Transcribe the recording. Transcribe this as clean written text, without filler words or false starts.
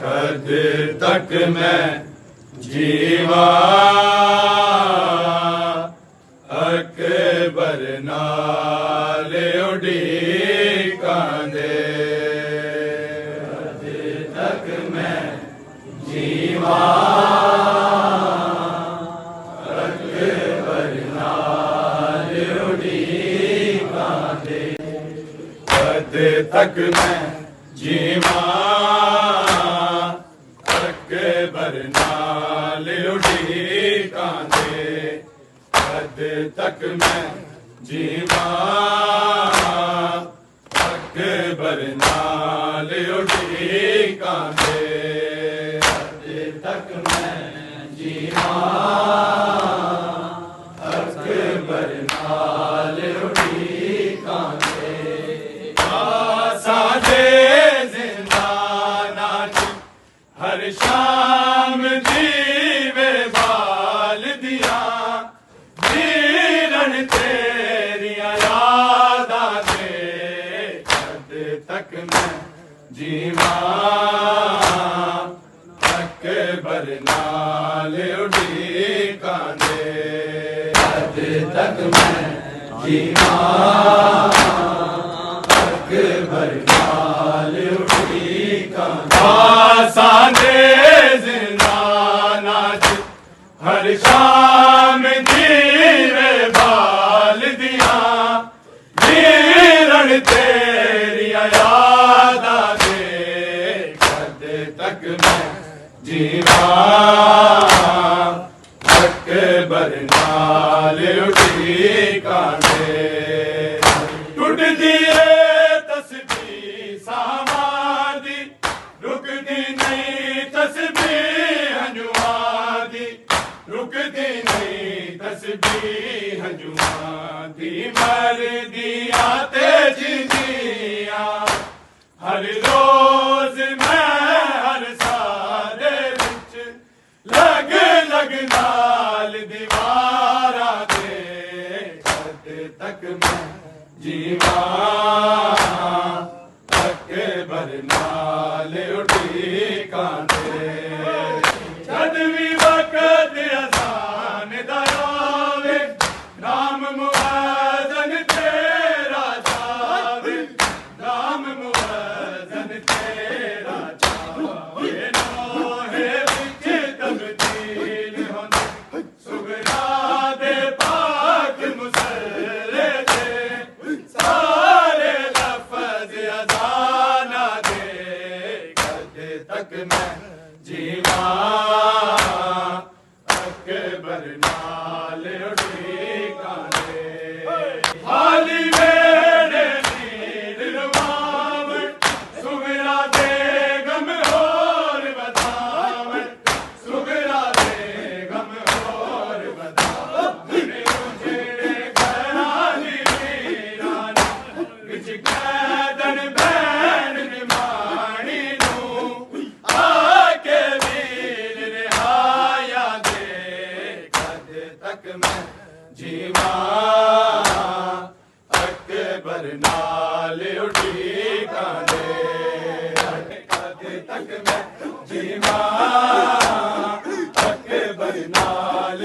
कद तक मैं जीवा अकबर नाल उड़ीकां दे। कद तक मैं जीवा अकबर नाल उड़ीकां दे। कद तक मैं जीवा अकबर नाल उड़ीकां दे। कद तक मैं जीवा अकबर नाल उड़ीकां दे। कद तक मैं जीवा अकबर नाल उड़ीकां दे। साडे जिंदाना हर शाम दीवे बाल दिया जीरण तेरिया यादा दे। कद तक मैं जीवा अकबर नाल उड़ीकां दे। कद तक मैं जीवा अकबर नाल उड़ीकां दे। साडे जिंदाना हर शाम दीवे बाल दिया जीरण तेरिया यादा दे। कद तक मैं जीवा अकबर नाल उड़ीकां दे। टुटदी तस्बीह सावां दी रुकदी नहीं तस्बीह हंजुआं दी। रुकदी नहीं तस्बीह हंजुआं दी। मरदियां ते जिंदियां हर रोज मैं हर सारे विच लग लग नाल दीवारा दे। कद तक मैं जीवा अकबर नाल उड़ीकां दे। जद भी वक्त अज़ान दा आवे नाम मुअज़्ज़न तेरा जावे। नाम मुअज़्ज़न तेरा जावे। नोहे विच तब्दील होंदे सुगरा दे पाक मुसल्ले दे। सारे लफ़ज़ अज़ाना दे। कद तक मैं जीवा अकबर नाल उड़ीकां दे। हाली वेड़े नीर रुवावण सुगरा दे गम होर वधावण। सुगरा दे गम होर वधावण। उजड़े घरां दी वीरान विच कैदन बैन निमाणी नूं आके वीर रिहाया दे। कद तक मैं जीवा अकबर नाल उड़ीकां दे। कद तक मैं जीवा अकबर नाल